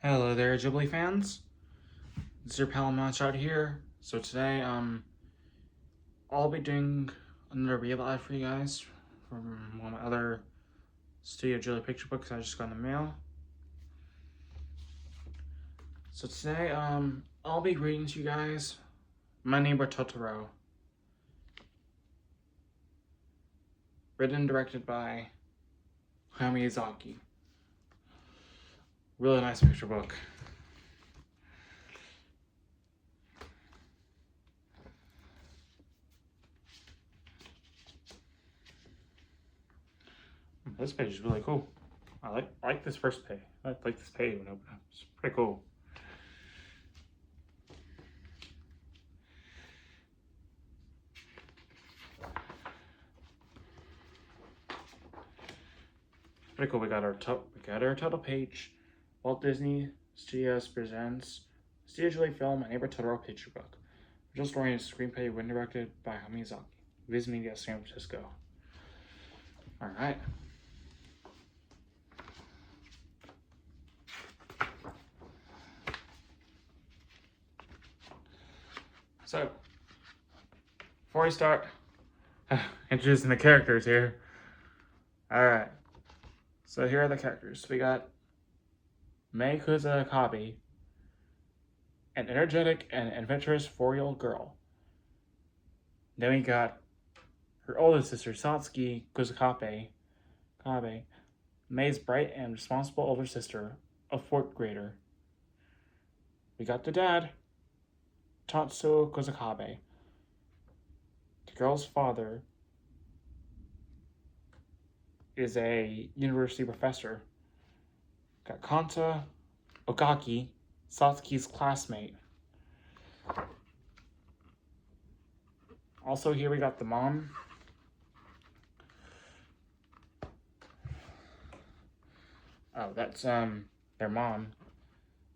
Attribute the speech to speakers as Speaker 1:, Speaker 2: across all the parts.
Speaker 1: Hello there, Ghibli fans. It's your pal Monshot here. So today, I'll be doing another read aloud for you guys from one of my other Studio Ghibli picture books I just got in the mail. So today, I'll be reading to you guys My Neighbor Totoro. Written and directed by Hayao Miyazaki. Really nice picture book. This page is really cool. I like this first page. I like this page when it opened up. It's pretty cool. Pretty cool. We got our title page. Walt Disney Studios presents Studio Ghibli film, My Neighbor Totoro picture book. Original story and screenplay written and directed by Hayao Miyazaki. Viz Media, San Francisco. All right. So, before we start introducing the characters here. All right. So here are the characters. We got Mei Kusakabe, an energetic and adventurous 4-year-old girl. Then we got her older sister, Satsuki Kusakabe, Mei's bright and responsible older sister, a 4th grader. We got the dad, Tatsuo Kusakabe. The girl's father is a university professor. Got Kanta Ogaki, Satsuki's classmate. Also here we got the mom. Oh, that's their mom.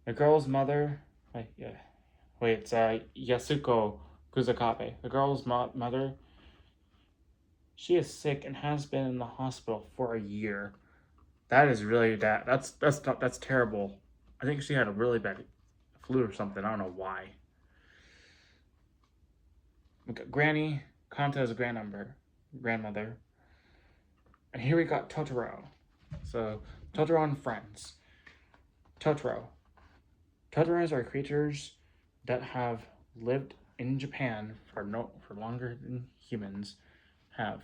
Speaker 1: The girl's mother. It's Yasuko Kusakabe. The girl's mother. She is sick and has been in the hospital for a year. That is really that's terrible. I think she had a really bad flu or something. I don't know why. We got Granny. Kanta is a grandmother. And here we got Totoro. So Totoro and friends. Totoros are creatures that have lived in Japan for longer than humans have.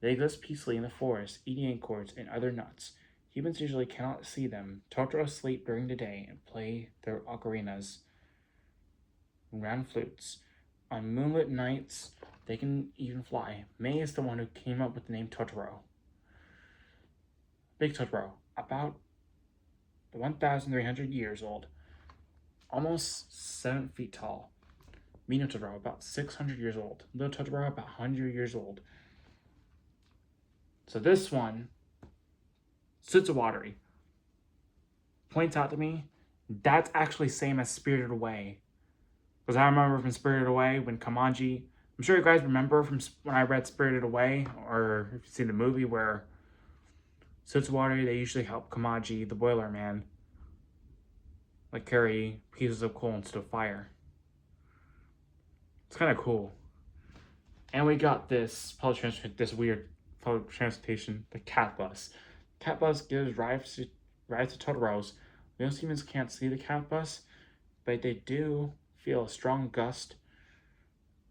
Speaker 1: They exist peacefully in the forest, eating acorns and other nuts. Humans usually cannot see them. Totoros sleep during the day and play their ocarinas and round flutes. On moonlit nights, they can even fly. Mei is the one who came up with the name Totoro. Big Totoro, about 1,300 years old, almost 7 feet tall. Mino Totoro, about 600 years old. Little Totoro, about 100 years old. So this one, Sutsuwatari, points out to me that's actually same as Spirited Away. Because I remember from Spirited Away when Kamaji, I'm sure you guys remember from when I read Spirited Away, or if you've seen the movie where Sutsuwatari, they usually help Kamaji, the boiler man, like carry pieces of coal instead of fire. It's kind of cool. And we got this weird public transportation, the cat bus. Cat bus gives rides to Totoro's. Most humans can't see the cat bus, but they do feel a strong gust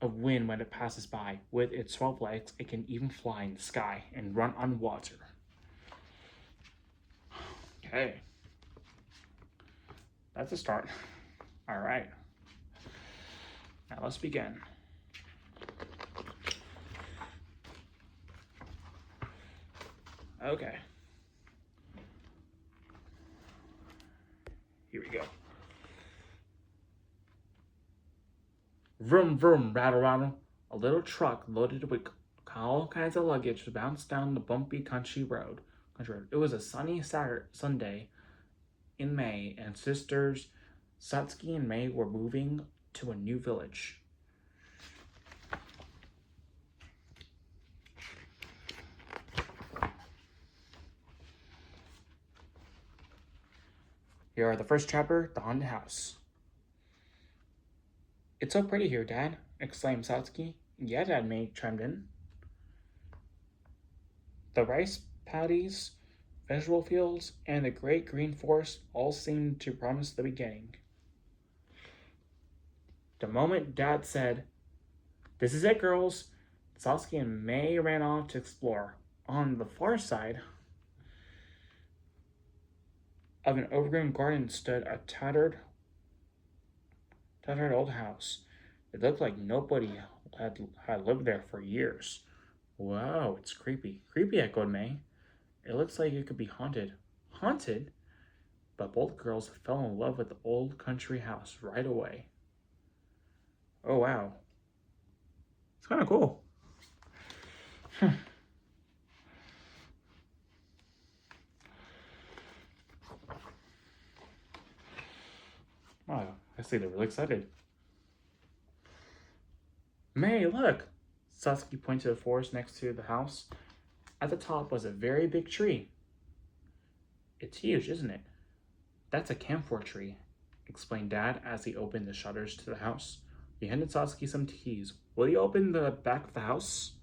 Speaker 1: of wind when it passes by. With its 12 legs, it can even fly in the sky and run on water. Okay. That's a start. All right. Now let's begin. Okay. Here we go. Vroom, vroom, rattle, rattle. A little truck loaded with all kinds of luggage bounced down the bumpy country road. It was a sunny Sunday in May, and sisters Satsuki and Mei were moving to a new village. Here are the first chapter, The Haunted House. It's so pretty here, Dad, exclaimed Satsuki. Yeah, Dad, May chimed in. The rice paddies, vegetable fields, and the great green forest all seemed to promise the beginning. The moment Dad said, "This is it, girls," Satsuki and May ran off to explore. On the far side of an overgrown garden stood a tattered old house. It looked like nobody had lived there for years. Wow, it's creepy. Creepy, echoed May. It looks like it could be haunted. Haunted? But both girls fell in love with the old country house right away. Oh, wow. It's kind of cool. Wow, I see they're really excited. May, look! Satsuki pointed to the forest next to the house. At the top was a very big tree. It's huge, isn't it? That's a camphor tree, explained Dad as he opened the shutters to the house. He handed Satsuki some keys. Will you open the back of the house?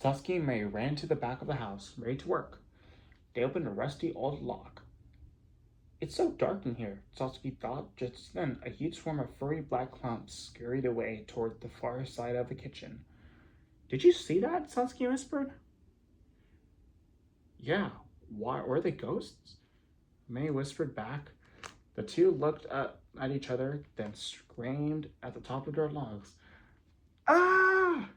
Speaker 1: Satsuki and May ran to the back of the house, ready to work. They opened a rusty old lock. It's so dark in here, Satsuki thought. Just then, a huge swarm of furry black clumps scurried away toward the far side of the kitchen. Did you see that? Satsuki whispered. Yeah, why were they ghosts? May whispered back. The two looked at each other, then screamed at the top of their lungs. Ah!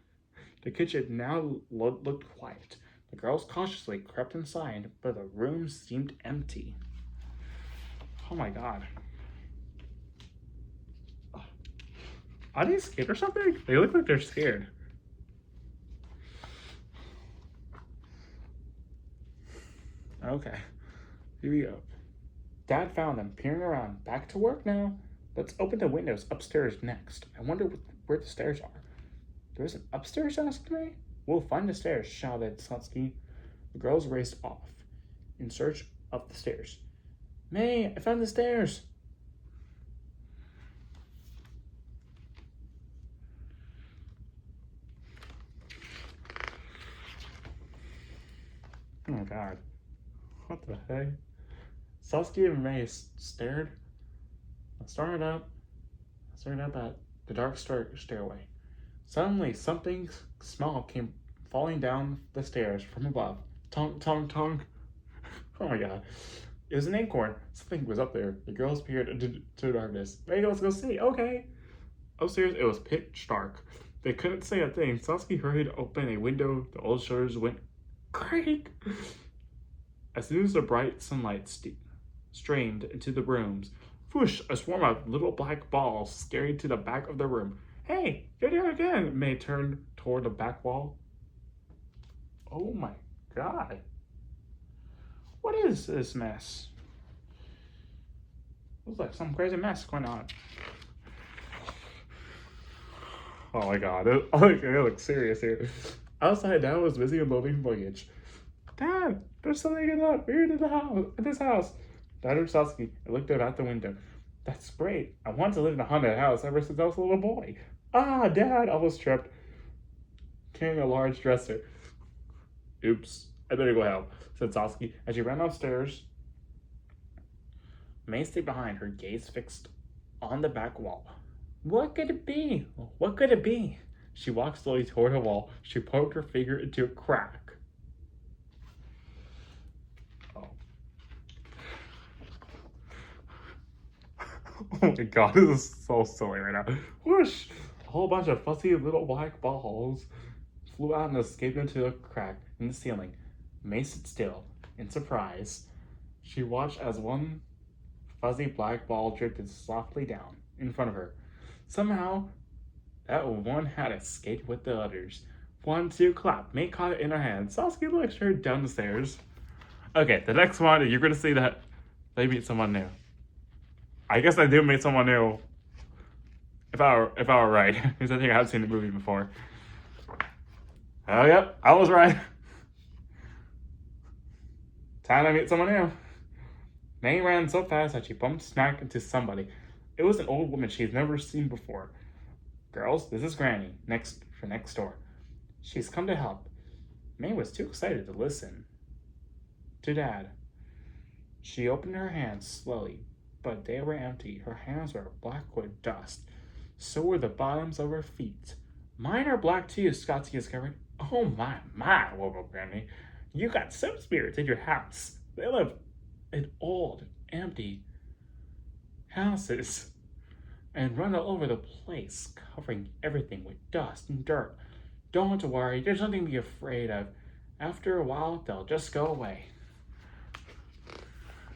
Speaker 1: The kitchen now looked quiet. The girls cautiously crept inside, but the room seemed empty. Oh my god. Are they scared or something? They look like they're scared. Okay, here we go. Dad found them peering around. Back to work now. Let's open the windows upstairs next. I wonder where the stairs are. There isn't upstairs, asked May. We'll find the stairs, shouted Satsuki. The girls raced off in search of the stairs. May, I found the stairs. Oh my god. What the heck? Satsuki and May stared up at the dark stairway. Suddenly, something small came falling down the stairs from above. Tonk, tonk, tonk. Oh my god. It was an acorn. Something was up there. The girls peered into the darkness. Hey, let's go see. Okay. Upstairs, it was pitch dark. They couldn't say a thing. Satsuki hurried to open a window. The old shutters went creak. As soon as the bright sunlight streamed into the rooms, whoosh, a swarm of little black balls scurried to the back of the room. Hey, you're there again. May turned toward the back wall. Oh my god. What is this mess? Looks like some crazy mess going on. Oh my god, it looks serious here. Outside, Dad was busy unloading luggage. Dad, there's something weird in this house. Dad and Satsuki looked out at the window. That's great. I wanted to live in a haunted house ever since I was a little boy. Ah, Dad, I almost tripped. Carrying a large dresser. Oops, I better go help, said Satsuki as she ran upstairs. May stayed behind, her gaze fixed on the back wall. What could it be? What could it be? She walked slowly toward the wall. She poked her finger into a crack. Oh. Oh my god, this is so silly right now. Whoosh! A whole bunch of fuzzy little black balls flew out and escaped into a crack in the ceiling. May stood still, in surprise. She watched as one fuzzy black ball drifted softly down in front of her. Somehow, that one had escaped with the others. 1, 2, clap. May caught it in her hand. Satsuki looked her down the stairs. Okay, the next one, you're going to see that they meet someone new. I guess I do meet someone new. If I were right, because I think I've seen the movie before. Oh yep, I was right. Time to meet someone new. May ran so fast that she bumped smack into somebody. It was an old woman she had never seen before. Girls, this is Granny, next door. She's come to help. May was too excited to listen to Dad. She opened her hands slowly, but they were empty. Her hands were black with dust. So were the bottoms of her feet. Mine are black too, Scotty discovered. Oh my, woke up Granny. You got some spirits in your house. They live in old, empty houses and run all over the place, covering everything with dust and dirt. Don't worry, there's nothing to be afraid of. After a while, they'll just go away.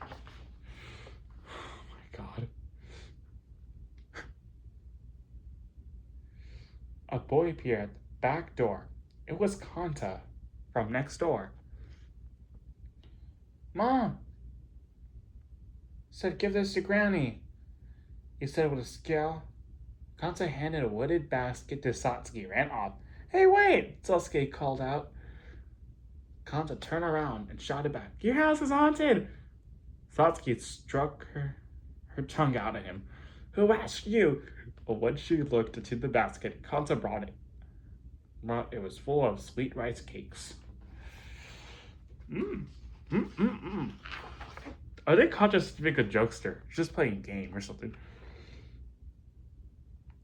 Speaker 1: Oh my god. A boy appeared at the back door. It was Kanta from next door. Mom said give this to Granny, he said with a scowl. Kanta handed a wooded basket to Satsuki and ran off. Hey, wait! Satsuki called out. Kanta turned around and shouted back, your house is haunted! Satsuki struck her tongue out at him. Who asked you? But when she looked into the basket, Kanta brought it. It was full of sweet rice cakes. I think Kanta's being a jokester. She's just playing a game or something.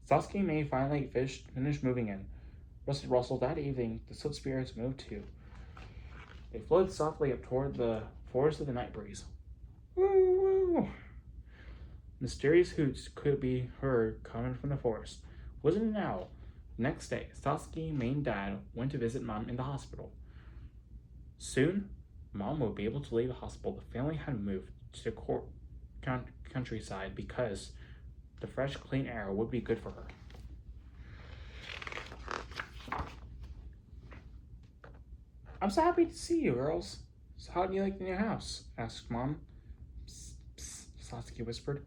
Speaker 1: Sasuke and May finally finished moving in. Russell, that evening, the Soot Spirits moved too. They floated softly up toward the forest of the night breeze. Woo woo! Mysterious hoots could be heard coming from the forest. Wasn't it now? Next day, Sasuke, May, and Dad went to visit Mom in the hospital. Soon, Mom would be able to leave the hospital. The family had moved to the countryside because the fresh, clean air would be good for her. I'm so happy to see you, girls. So how do you like the new house? Asked Mom. Psst, psst, Sasuke whispered.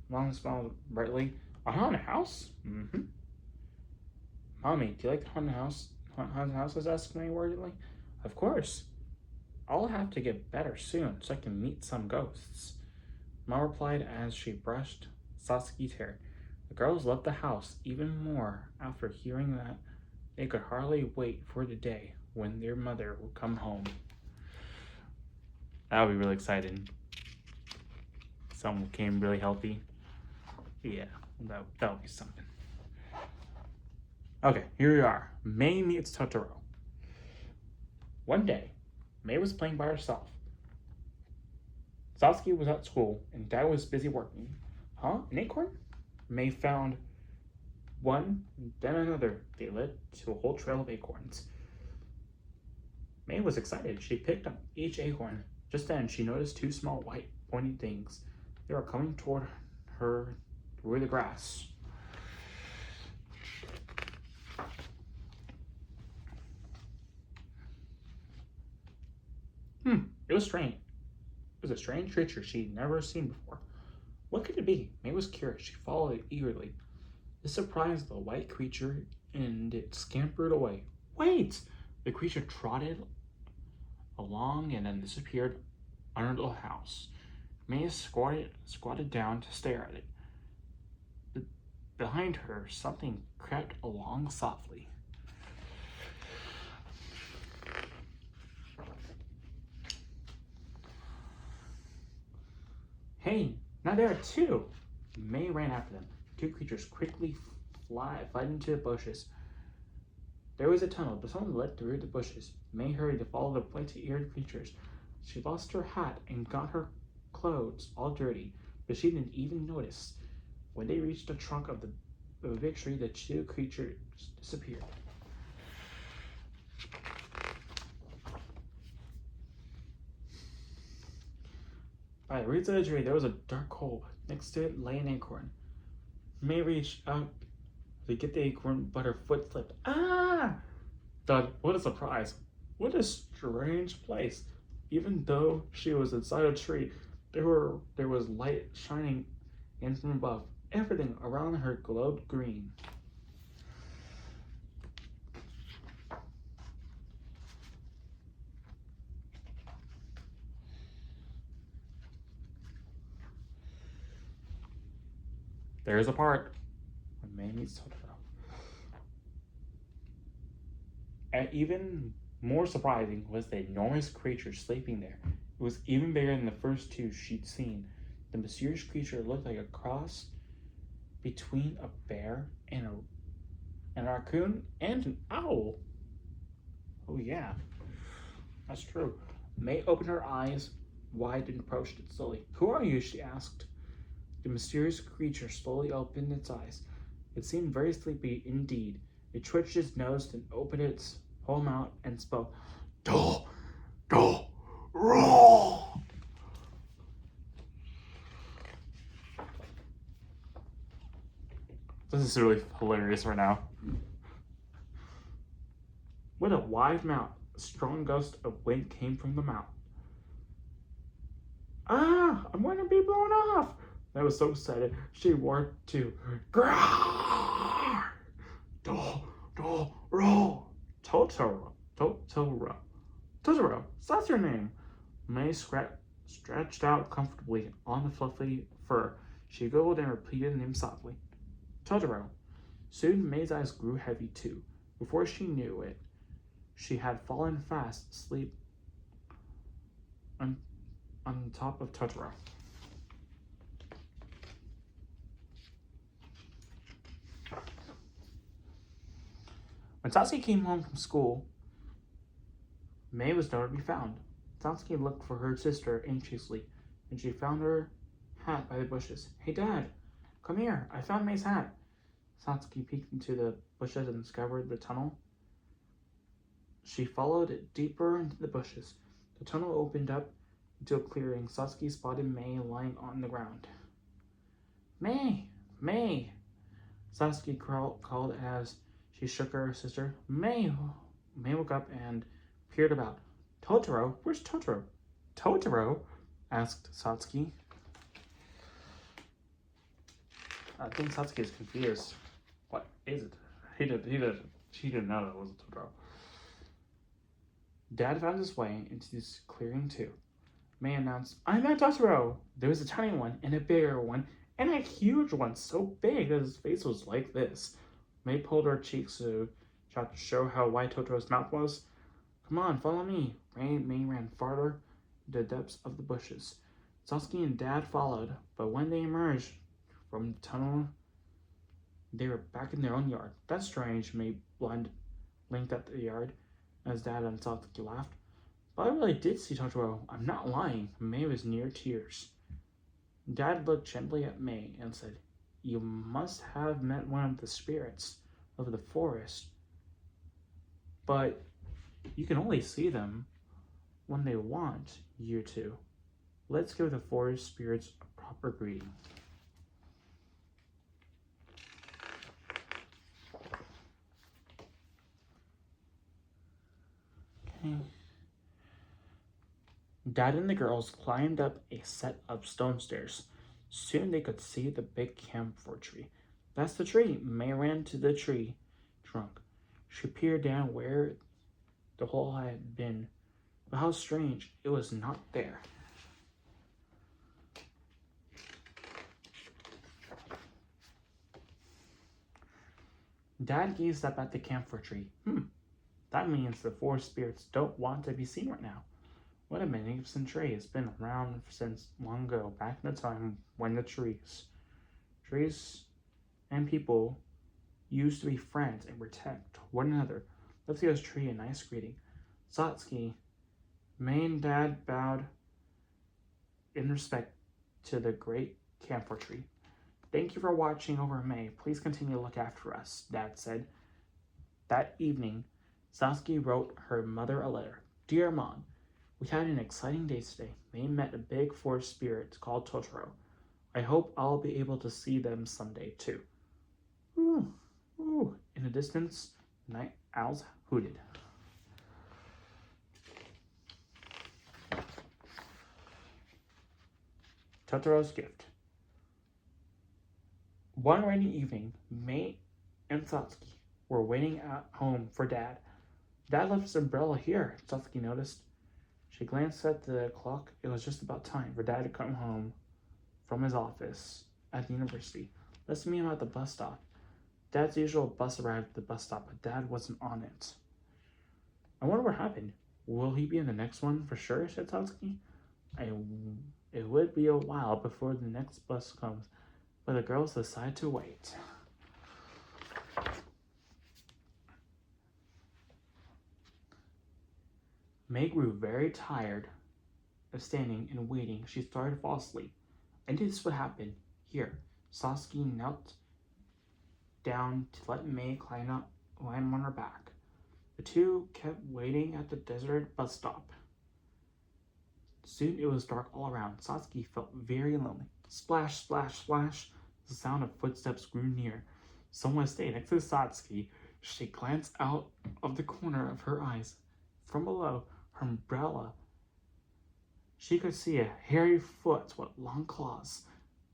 Speaker 1: Mom smiled brightly. A haunted house? Mm-hmm. Mommy, do you like the haunted house? Haunted houses? Asked May worriedly. Of course. I'll have to get better soon so I can meet some ghosts. Mom replied as she brushed Sasuke's hair. The girls loved the house even more after hearing that they could hardly wait for the day when their mother would come home. That would be really exciting. Someone came really healthy. Yeah, that would be something. Okay, here we are. May meets Totoro. One day, May was playing by herself. Sasuke was at school and Dad was busy working. Huh? An acorn? May found one, then another. They led to a whole trail of acorns. May was excited. She picked up each acorn. Just then, she noticed two small white pointy things. They were coming toward her through the grass. It was strange. It was a strange creature she'd never seen before. What could it be? May was curious. She followed it eagerly. This surprised the white creature, and it scampered away. Wait! The creature trotted along and then disappeared under the house. May squatted down to stare at it. Behind her, something crept along softly. Hey, now there are two! May ran after them. Two creatures quickly fled into the bushes. There was a tunnel, but someone led through the bushes. May hurried to follow the pointy-eared creatures. She lost her hat and got her clothes all dirty, but she didn't even notice. When they reached the trunk of the big tree, the two creatures disappeared. By the roots of the tree, there was a dark hole. Next to it lay an acorn. May reached out to get the acorn, but her foot slipped. Ah! Thought, what a surprise. What a strange place. Even though she was inside a tree, there was light shining in from above. Everything around her glowed green. There's a part when May meets Totoro. And even more surprising was the enormous creature sleeping there. It was even bigger than the first two she'd seen. The mysterious creature looked like a cross between a bear and a raccoon and an owl. Oh yeah, that's true. May opened her eyes wide and approached it slowly. "Who are you?" she asked. The mysterious creature slowly opened its eyes. It seemed very sleepy indeed. It twitched its nose, then opened its whole mouth and spoke. "Do, do, roll." This is really hilarious right now. With a wide mouth, a strong gust of wind came from the mouth. "Ah, I'm going to be blown off." I was so excited. She warned to grrr. Do, do, roll. Totoro. Totoro. Totoro, that's your name. May stretched out comfortably on the fluffy fur. She giggled and repeated the name softly. Totoro. Soon May's eyes grew heavy too. Before she knew it, she had fallen fast asleep on top of Totoro. When Satsuki came home from school, May was nowhere to be found. Satsuki looked for her sister anxiously, and she found her hat by the bushes. "Hey, Dad, come here. I found May's hat." Satsuki peeked into the bushes and discovered the tunnel. She followed it deeper into the bushes. The tunnel opened up into a clearing. Satsuki spotted May lying on the ground. "May! May!" Satsuki called as she shook her sister. "May!" May woke up and peered about. "Totoro? Where's Totoro?" "Totoro?" asked Satsuki. I think Satsuki is confused. What is it? She didn't know that it was Totoro. Dad found his way into this clearing too. May announced, "I met Totoro." There was a tiny one and a bigger one and a huge one, so big that his face was like this. May pulled her cheeks to try to show how wide Totoro's mouth was. "Come on, follow me." May ran farther into the depths of the bushes. Satsuki and Dad followed, but when they emerged from the tunnel, they were back in their own yard. "That's strange," May blinked at the yard as Dad and Satsuki laughed. "But I really did see Totoro. I'm not lying." May was near tears. Dad looked gently at May and said, "You must have met one of the spirits of the forest, but you can only see them when they want you to. Let's give the forest spirits a proper greeting." Okay. Dad and the girls climbed up a set of stone stairs. Soon they could see the big camphor tree. "That's the tree." May ran to the tree trunk. She peered down where the hole had been, but how strange, it was not there. Dad gazed up at the camphor tree. That means the forest spirits don't want to be seen right now. What a magnificent tree. It's been around since long ago, back in the time when the trees and people used to be friends and protect one another. Let's give this tree a nice greeting. Satsuki, May and Dad bowed in respect to the great camphor tree. "Thank you for watching over May. Please continue to look after us," Dad said. That evening, Satsuki wrote her mother a letter. "Dear Mom, we had an exciting day today. May met a big forest spirit called Totoro. I hope I'll be able to see them someday too." Ooh, ooh. In the distance, night owls hooted. Totoro's gift. One rainy evening, May and Satsuki were waiting at home for Dad. Dad left his umbrella here, Satsuki noticed. She glanced at the clock. It was just about time for Dad to come home from his office at the university. Let's meet him at the bus stop. Dad's usual bus arrived at the bus stop, but Dad wasn't on it. I wonder what happened. Will he be in the next one for sure, said Satsuki. It would be a while before the next bus comes, but the girls decide to wait. May grew very tired of standing and waiting. She started to fall asleep. I knew this would happen. Here, Satsuki knelt down to let May climb on her back. The two kept waiting at the deserted bus stop. Soon it was dark all around. Satsuki felt very lonely. Splash, splash, splash. The sound of footsteps grew near. Someone stayed next to Satsuki. She glanced out of the corner of her eyes. From below her umbrella, she could see a hairy foot with long claws.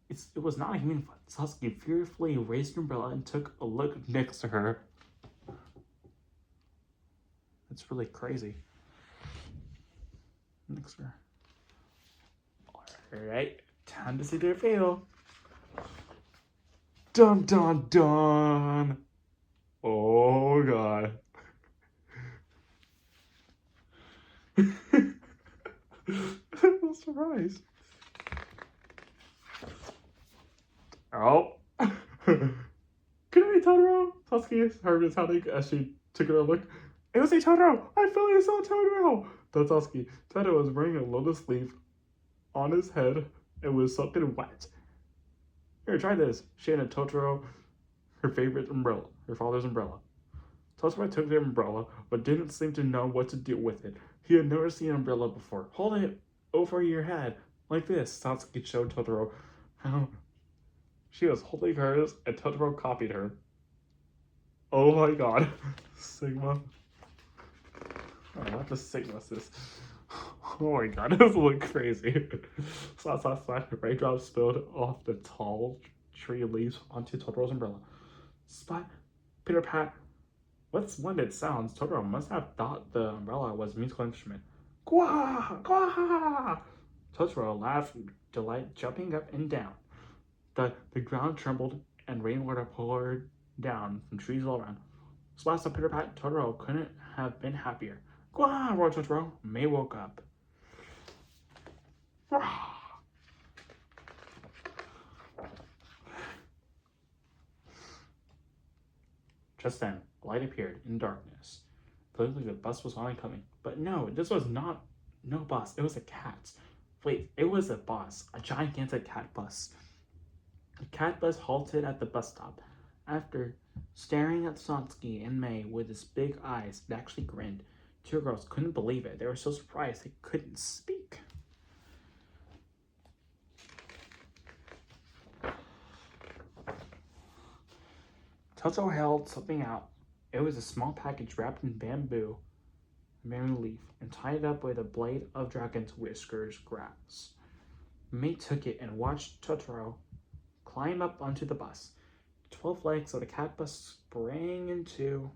Speaker 1: It was not a human foot. Satsuki fearfully raised her umbrella and took a look next to her. It's really crazy. Next to her. Alright, time to see their fail. Dun dun dun! Oh god. I'm surprised. Oh. Good night, Totoro! Satsuki heard his sounding as she took another look. It was a Totoro! I finally saw Totoro! That's Satsuki. Totoro was wearing a lotus leaf on his head and was soaking wet. Here, try this. She handed Totoro her favorite umbrella, her father's umbrella. Totoro took the umbrella, but didn't seem to know what to do with it. He had never seen an umbrella before. Hold it over your head, like this. Satsuki showed Totoro how she was holding hers, and Totoro copied her. Oh my god. Sigma. Oh, what the Sigma is this? Oh my god, this looks crazy. Slash, slash, slash. Raindrops spilled off the tall tree leaves onto Totoro's umbrella. Spot, pitter pat. What splendid sounds. Totoro must have thought the umbrella was a musical instrument. Gwa! Gwa! Totoro laughed with delight, jumping up and down. The ground trembled and rainwater poured down from trees all around. Splash of pitter pat, Totoro couldn't have been happier. Gwa! Roared Totoro. May woke up. Just then, a light appeared in darkness. Clearly the bus was finally coming. But no, this was not no bus. It was a cat. Wait, it was a bus. A gigantic cat bus. The cat bus halted at the bus stop. After staring at Satsuki and May with its big eyes, it actually grinned. Two girls couldn't believe it. They were so surprised they couldn't speak. Totoro held something out. It was a small package wrapped in bamboo leaf and tied up with a blade of dragon's whiskers grass. May took it and watched Totoro climb up onto the bus. 12 legs of the cat bus sprang into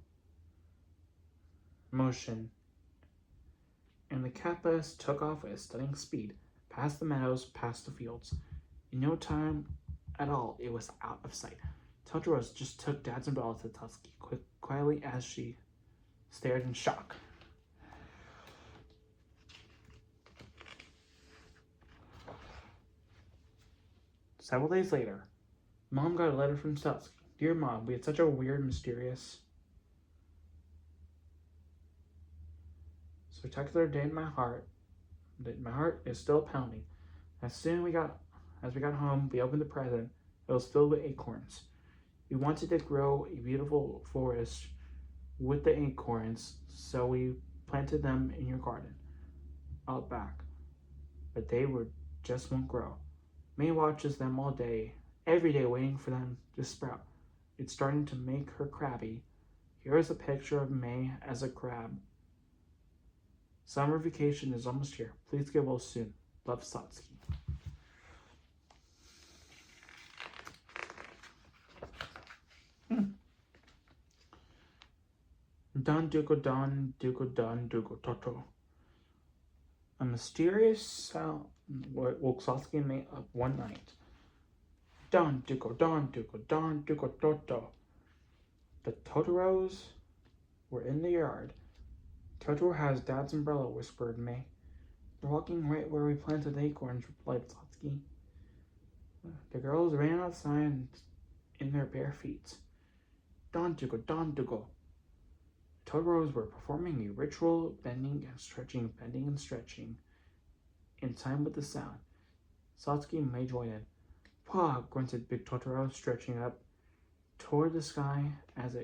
Speaker 1: motion, and the cat bus took off at a stunning speed, past the meadows, past the fields. In no time at all, it was out of sight. Totoro just took Dad's umbrella to Satsuki quietly as she stared in shock. Several days later, Mom got a letter from Satsuki. Dear Mom, we had such a weird, mysterious, spectacular day in my heart. My heart is still pounding. As we got home, we opened the present. It was filled with acorns. We wanted to grow a beautiful forest with the acorns, so we planted them in your garden out back. But they just won't grow. May watches them all day, every day, waiting for them to sprout. It's starting to make her crabby. Here is a picture of May as a crab. Summer vacation is almost here. Please get well soon. Love, Satsuki. Don dugo don dugo toto. A mysterious sound woke Sasuke and May up one night. Don dugo don dugo toto. The Totoros were in the yard. Totoro has Dad's umbrella, whispered May. They're walking right where we planted acorns, replied Satsuki. The girls ran outside in their bare feet. Don dugo. Totoros were performing a ritual, bending and stretching, in time with the sound. Satsuki and May joined in. Pah, grunted Big Totoro, stretching up toward the sky as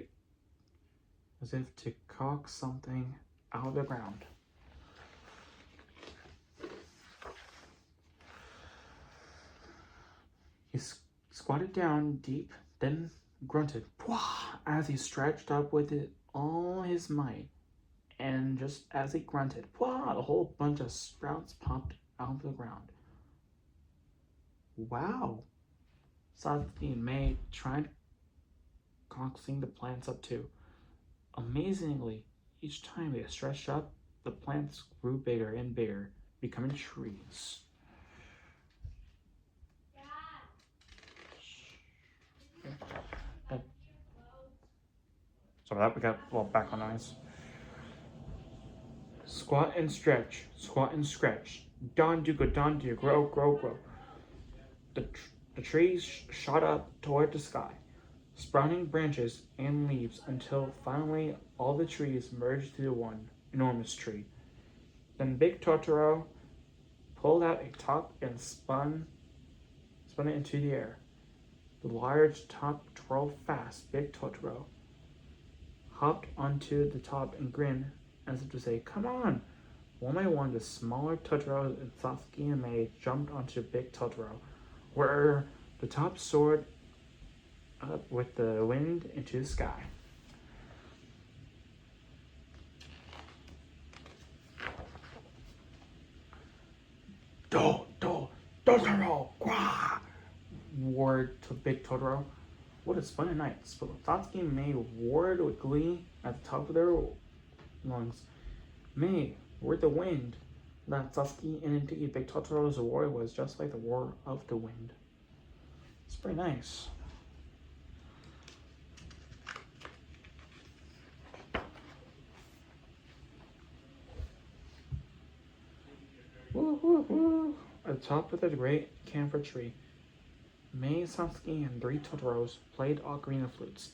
Speaker 1: if to coax something out of the ground. He squatted down deep, then grunted Pwah! As he stretched up with all his might. And just as he grunted, Pwah! A whole bunch of sprouts popped out of the ground. Wow! Satsuki and May tried coaxing the plants up too. Amazingly, each time they stretched up, the plants grew bigger and bigger, becoming trees. So that we got a little background noise. Squat and stretch, Don do, grow. The trees shot up toward the sky, sprouting branches and leaves until finally all the trees merged into one enormous tree. Then Big Totoro pulled out a top and spun it into the air. The large top twirled fast. Big Totoro hopped onto the top and grinned as if to say, "Come on!" One by one, the smaller Totoros and Satsuki and May jumped onto Big Totoro, where the top soared up with the wind into the sky. Totoro! Quah! Roared to Big Totoro. What a splendid night. Satsuki and May roared with glee at the top of their lungs. May, roared the wind. That Satsuki and indeed Big Totoro's roar was just like the roar of the wind. It's pretty nice. Woo, woo, woo. At the top of the great camphor tree, May, Satsuki, and 3 Totoros played ocarina flutes.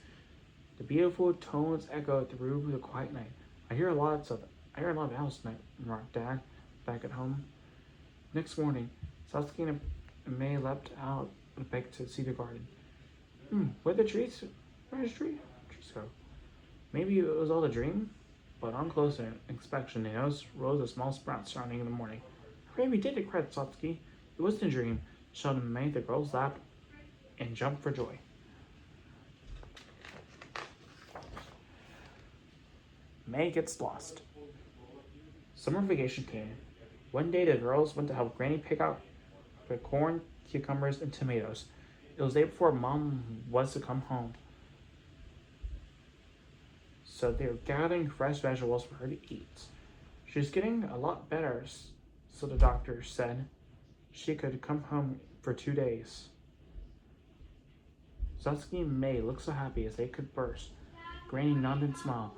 Speaker 1: The beautiful tones echoed through the quiet night. I hear a lot of owls tonight, remarked Dad, back at home. Next morning, Satsuki and May leapt out and begged to see the garden. Where'd the trees? Where's the trees go? Maybe it was all a dream, but on closer inspection, they noticed rows of small sprouts surrounding in the morning. Hooray, we did it, cried Satsuki. It wasn't a dream. Sheldon made the girls laugh and jump for joy. May gets lost. Summer vacation came. One day the girls went to help Granny pick out the corn, cucumbers, and tomatoes. It was the day before Mom was to come home. So they were gathering fresh vegetables for her to eat. She was getting a lot better, so the doctor said she could come home for 2 days. Satsuki and May looked so happy as they could burst. Granny nodded and smiled.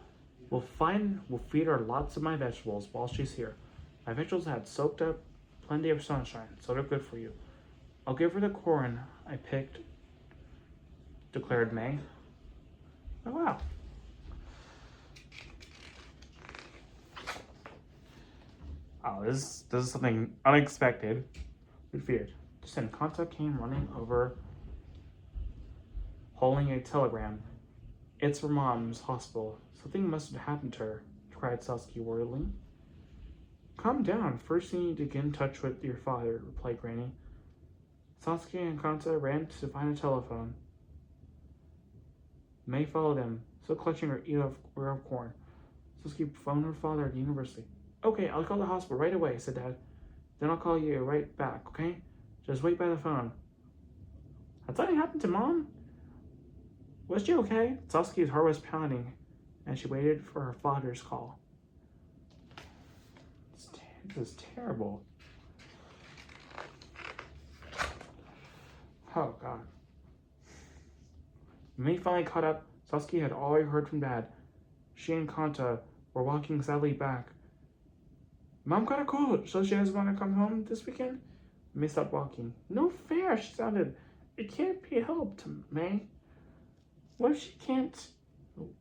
Speaker 1: We'll feed her lots of my vegetables while she's here. My vegetables had soaked up plenty of sunshine, so they're good for you. I'll give her the corn I picked, declared May. Oh, wow. Oh, this is something unexpected. We feared. Just then, Kanta came running over, holding a telegram. It's from Mom's hospital. Something must have happened to her, cried Satsuki worriedly. Calm down. First you need to get in touch with your father, replied Granny. Satsuki and Kanta ran to find a telephone. May followed them, still clutching her ear of corn. Satsuki phoned her father at the university. Okay, I'll call the hospital right away, said Dad. Then I'll call you right back, okay? Just wait by the phone. Had something happened to Mom? Was she okay? Satsuki's heart was pounding and she waited for her father's call. This is terrible. Oh, God. When they finally caught up, Satsuki had already heard from Dad. She and Kanta were walking sadly back. Mom got a cold, so she doesn't want to come home this weekend? May stopped walking. No fair, she sounded. It can't be helped, May. What if she can't?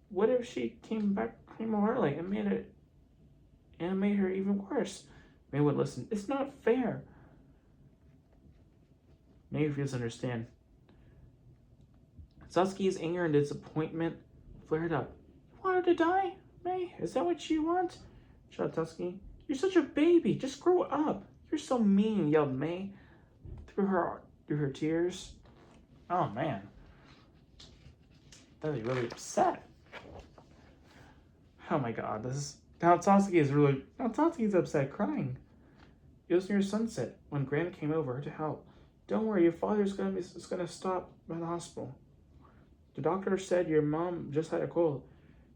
Speaker 1: What if she came more early and made her even worse? May would listen. It's not fair. May refused to understand. Satsuki's anger and disappointment flared up. You want her to die, May? Is that what you want? Shouted Satsuki. You're such a baby. Just grow up. You're so mean, yelled May through her tears. Oh man. That is really upset. Oh my god, now Satsuki's upset crying. It was near sunset when Gran came over to help. Don't worry, your father's gonna stop by the hospital. The doctor said your mom just had a cold.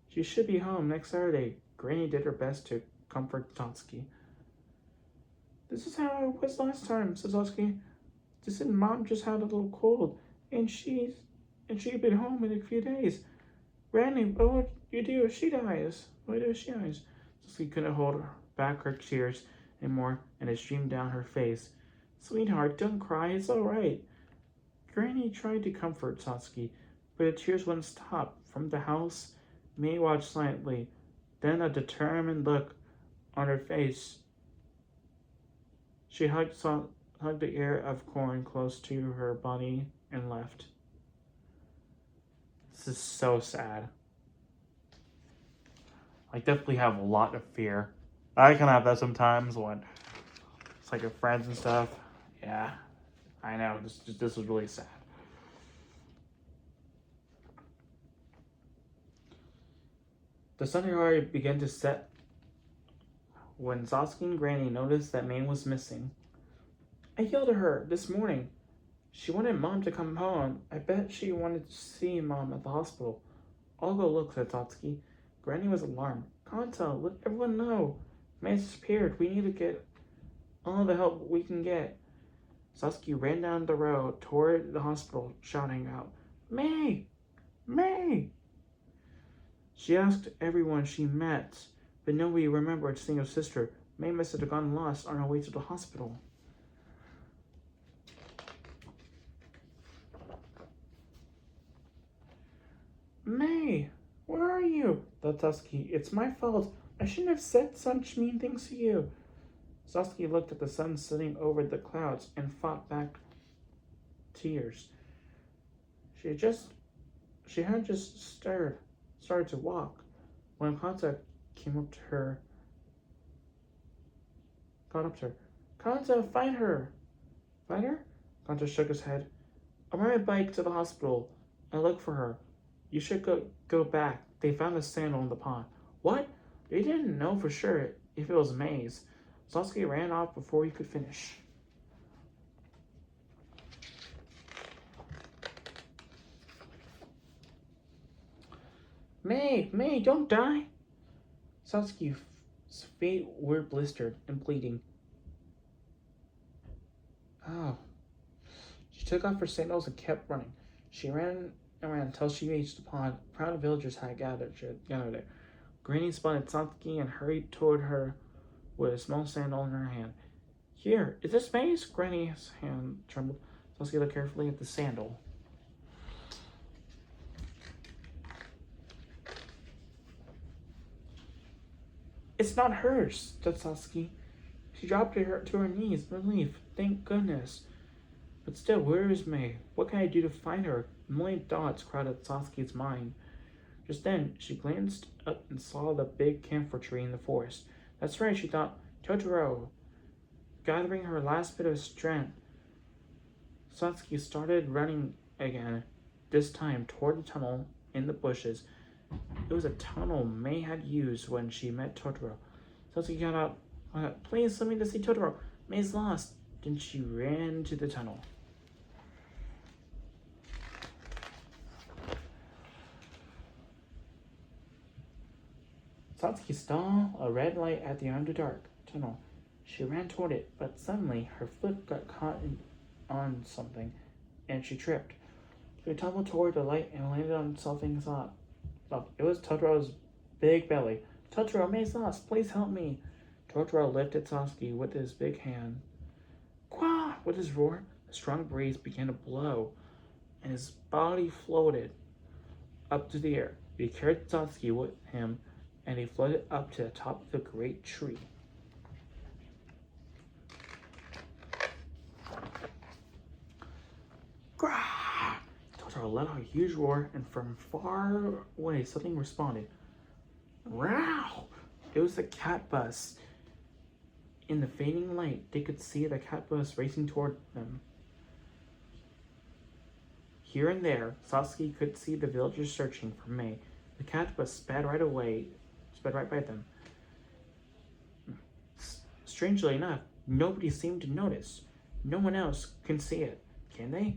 Speaker 1: She should be home next Saturday. Granny did her best to comfort Satsuki. This is how it was last time, said Satsuki. They said Mom just had a little cold, and she'd been home in a few days. Granny, what would you do if she dies? Satsuki couldn't hold back her tears anymore, and it streamed down her face. Sweetheart, don't cry, it's all right. Granny tried to comfort Satsuki, but the tears wouldn't stop. From the house, May watched silently, then a determined look on her face. She hugged the ear of corn close to her body and left. This is so sad. I definitely have a lot of fear. I can have that sometimes when it's like with friends and stuff. Yeah, I know. This was really sad. The sun had already begun to set when Satsuki and Granny noticed that May was missing. I yelled at her this morning. She wanted Mom to come home. I bet she wanted to see Mom at the hospital. I'll go look, said Satsuki. Granny was alarmed. Kanta, let everyone know. May disappeared. We need to get all the help we can get. Satsuki ran down the road toward the hospital, shouting out, May! May! She asked everyone she met, but nobody remembered seeing her sister. May must have gone lost on her way to the hospital. May, where are you? Thought Satsuki. It's my fault. I shouldn't have said such mean things to you. Satsuki looked at the sun setting over the clouds and fought back tears. She had just started to walk when Kanta caught up to her. Kanta, find her! Find her? Kanta shook his head. I'm on my bike to the hospital. I look for her. You should go back. They found a sandal in the pond. What? They didn't know for sure if it was May's. Satsuki ran off before he could finish. May, don't die! Satsuki's feet were blistered and bleeding. Oh. She took off her sandals and kept running. She ran around until she reached the pond. Proud villagers had gathered there. Granny spotted Satsuki and hurried toward her with a small sandal in her hand. Here, is this May's? Granny's hand trembled. Satsuki looked carefully at the sandal. It's not hers, said Satsuki. She dropped to her knees in relief. Thank goodness. But still, where is May? What can I do to find her? A million thoughts crowded Satsuki's mind. Just then, she glanced up and saw the big camphor tree in the forest. That's right, she thought. Totoro. Gathering her last bit of strength, Satsuki started running again, this time toward the tunnel in the bushes. It was a tunnel May had used when she met Totoro. Satsuki got up. Please, let me to see Totoro. May's lost. Then she ran into the tunnel. Satsuki saw a red light at the end of the dark tunnel. She ran toward it, but suddenly her foot got on something, and she tripped. She tumbled toward the light and landed on something soft. It was Totoro's big belly. Totoro, May sauce, please help me. Totoro lifted Satsuki with his big hand. Quah! With his roar, a strong breeze began to blow, and his body floated up to the air. He carried Satsuki with him, and he floated up to the top of a great tree. Grah! Totoro let out a huge roar, and from far away something responded. Wow! It was the cat bus. In the fading light, they could see the cat bus racing toward them. Here and there, Satsuki could see the villagers searching for May. The cat bus sped right by them. Strangely enough, nobody seemed to notice. No one else can see it, can they?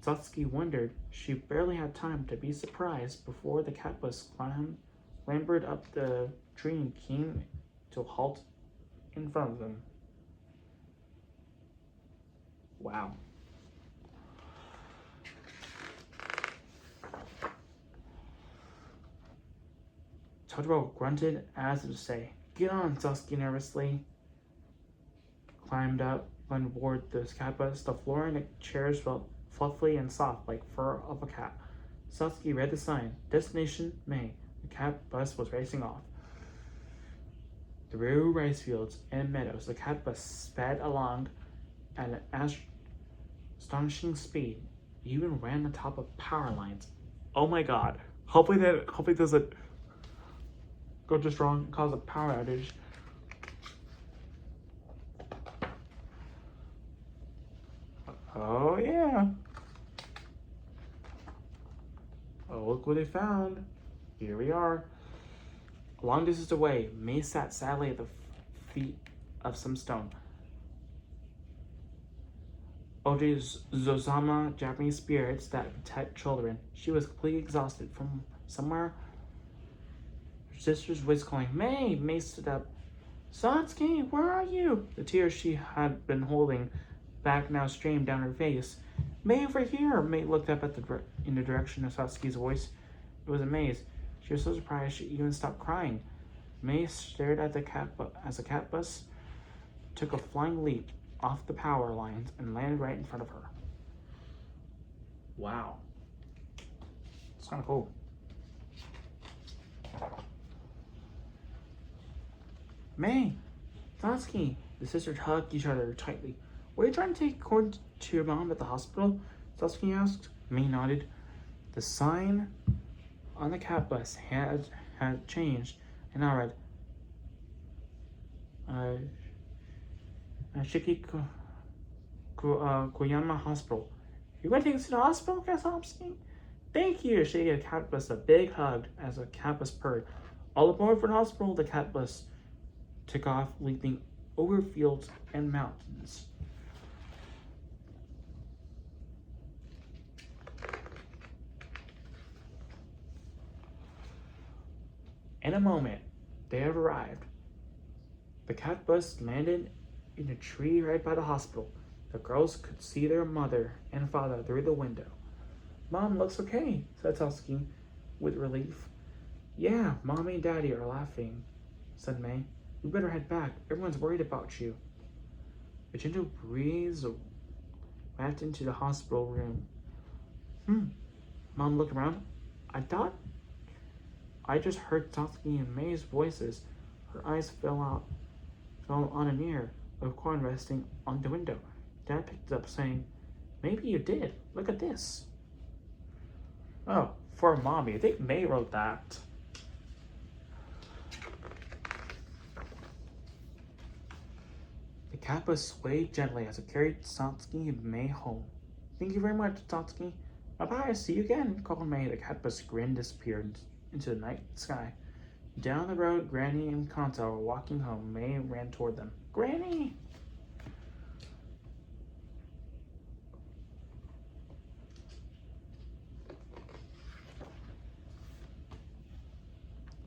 Speaker 1: Satsuki wondered. She barely had time to be surprised before the cat bus clambered up the tree and came to a halt in front of them. Wow. Totoro grunted as if to say, "Get on," Satsuki nervously climbed aboard the cat bus. The floor and the chairs felt fluffy and soft like fur of a cat. Satsuki read the sign, Destination May. The cat bus was racing off. Through rice fields and meadows, the cat bus sped along at an astonishing speed. It even ran on top of power lines. Oh my god. Hopefully doesn't go just wrong and cause a power outage. Oh yeah. Oh, look what they found. Here we are. A long distance away, May sat sadly at the feet of some stone. Oji's Zozama, Japanese spirits that protect children. She was completely exhausted. From somewhere, her sister's voice calling, May! May stood up. Satsuki, where are you? The tears she had been holding back now streamed down her face. May, over here! May looked up in the direction of Satsuki's voice. It was a maze. She was so surprised she even stopped crying. May stared at the as the cat bus took a flying leap off the power lines and landed right in front of her. Wow. It's kind of cool. May! Satsuki! The sisters hugged each other tightly. Were you trying to take Cord to your mom at the hospital? Satsuki asked. May nodded. The sign on the cat bus had changed, and I read, Shiki Koyama Hospital. You're going to take us to the hospital, Satsuki? Thank you! She gave the cat bus a big hug as the cat bus purred. All aboard for the hospital, the cat bus took off, leaping over fields and mountains. In a moment, they had arrived. The cat bus landed in a tree right by the hospital. The girls could see their mother and father through the window. Mom looks okay, said Satsuki with relief. Yeah, Mommy and Daddy are laughing, said May. We better head back. Everyone's worried about you. A gentle breeze wafted into the hospital room. Mom looked around. I just heard Satsuki and May's voices. Her eyes fell on an ear of corn resting on the window. Dad picked it up, saying, Maybe you did. Look at this. Oh, for Mommy. I think May wrote that. The cat bus swayed gently as it carried Satsuki and May home. Thank you very much, Satsuki. Bye-bye, see you again, called May. The cat bus grinned disappeared into the night sky. Down the road, Granny and Kanto were walking home. May ran toward them. Granny!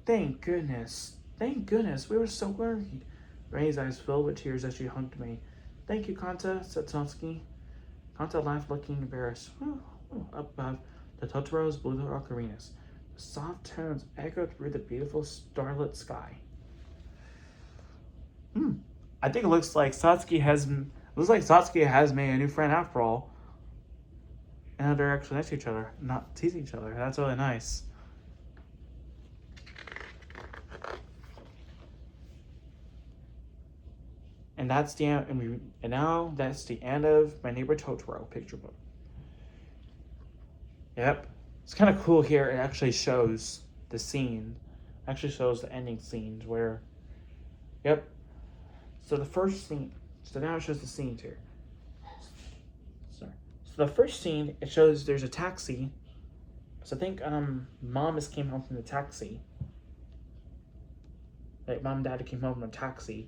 Speaker 1: Thank goodness. Thank goodness. We were so worried. Ray's eyes filled with tears as she hugged me. Thank you, Kanta, said Satsuki. Kanta laughed, looking embarrassed. Up above, the Totoro's blue ocarinas. The soft tones echoed through the beautiful starlit sky. I think it looks like Satsuki has made a new friend after all. And they're actually next to each other, not teasing each other. That's really nice. And that's the end. And now that's the end of My Neighbor Totoro picture book. Yep, it's kind of cool here. It actually shows the scene. Actually shows the ending scenes where. Yep. So the first scene. So now it shows the scenes here. Sorry. So the first scene, it shows there's a taxi. So I think mom just came home from the taxi. Like mom and dad came home from a taxi.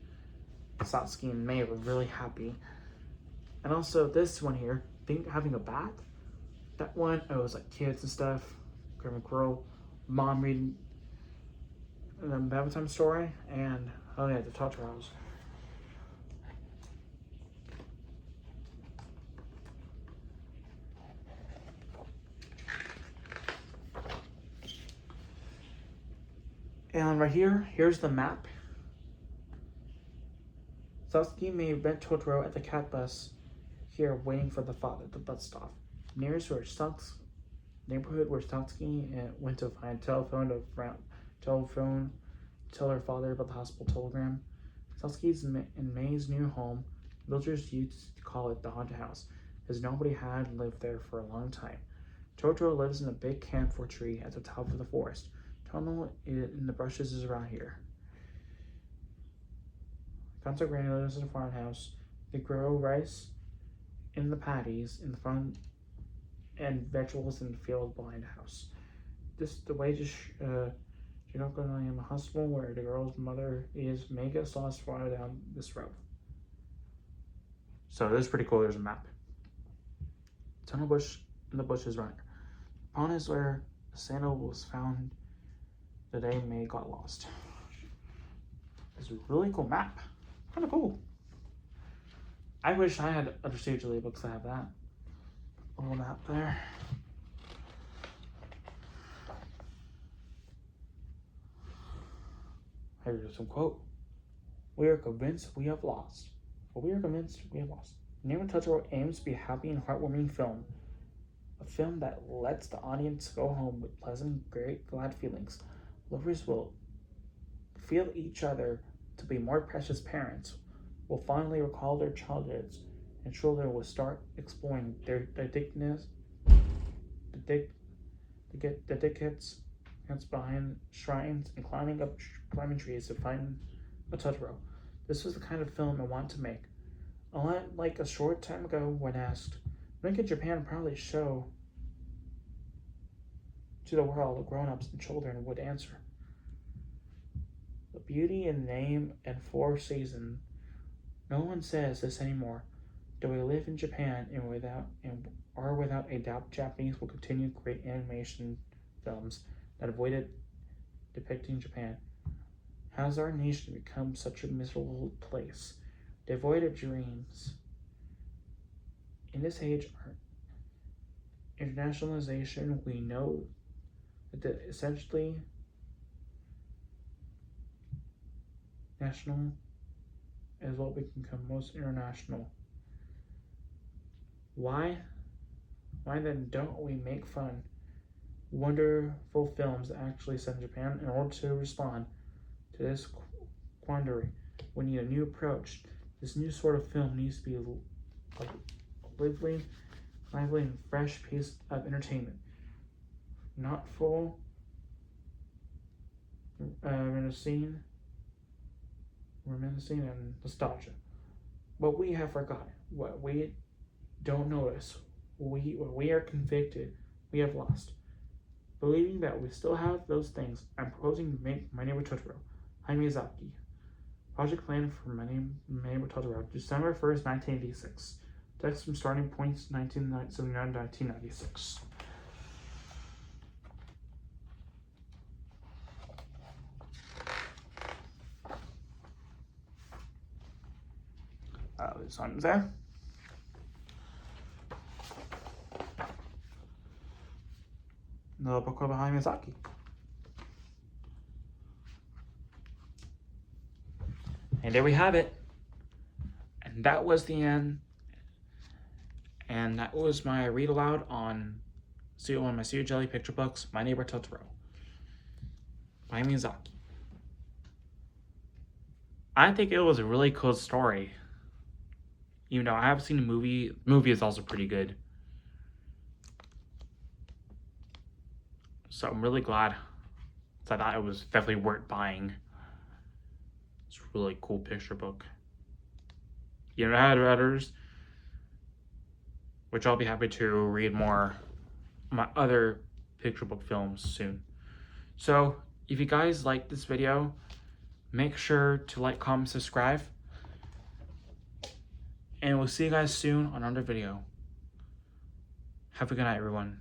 Speaker 1: Satsuki and Mei were really happy. And also this one here, having a bath. That one, it was like kids and stuff. Grandma Crow, mom reading the bedtime story, and oh yeah, the Totoros. And right here, here's the map. Satsuki may have met Totoro at the cat bus here waiting for the father, the bus stop. Nearest where neighborhood where Satsuki went to find telephone to tell her father about the hospital telegram. Satsuki's in May's new home. Villagers used to call it the haunted house, as nobody had lived there for a long time. Totoro lives in a big camphor tree at the top of the forest. Tunnel in the brushes is around here. Kanto Granny lives in a farmhouse. They grow rice in the paddies in the front and vegetables in the field behind the house. This the way to Shinoko in the hospital where the girl's mother is mega sauce far down this road. So this is pretty cool. There's a map. Tunnel bush in the bushes right. Pond is where the sandal was found the day May got lost. It's a really cool map. Kind of cool. I wish I had other Stage Ghibli books that have that little map there. Here's some quote. We are convinced we have lost. But we are convinced we have lost. Neighbor Totoro aims to be a happy and heartwarming film. A film that lets the audience go home with pleasant, glad feelings. Lovers will feel each other to be more precious parents, will finally recall their childhoods, and children will start exploring their addictiveness, the tickets behind shrines and climbing up climbing trees to find a Totoro. This was the kind of film I want to make. Like a short time ago when asked, when could Japan proudly show to the world the grown-ups and children would answer. The beauty in name and four seasons. No one says this anymore. Do we live in Japan and without a doubt Japanese will continue to create animation films that avoided depicting Japan. Has our nation become such a miserable place, devoid of dreams? In this age of internationalization, we know that essentially national is what we can become most international. Why then don't we make fun, wonderful films that actually set in Japan in order to respond to this quandary? We need a new approach. This new sort of film needs to be a lively and fresh piece of entertainment, not full reminiscing and nostalgia. What we have forgotten, what we don't notice, what we are convicted, we have lost. Believing that we still have those things, I'm proposing to make My Neighbor Totoro, Hayao Miyazaki. Project plan for My Neighbor Totoro, December 1st, 1986. Text from starting points 1979 to 1996. This one's there. The book behind Miyazaki. And there we have it. And that was the end. And that was my read aloud on one of my Studio Jelly picture books, My Neighbor Totoro by Miyazaki. I think it was a really cool story. Even though I haven't seen the movie. The movie is also pretty good. So I'm really glad. So I thought it was definitely worth buying. It's a really cool picture book. You know, I had others, which I'll be happy to read more of my other picture book films soon. So if you guys like this video, make sure to like, comment, subscribe. And we'll see you guys soon on another video. Have a good night, everyone.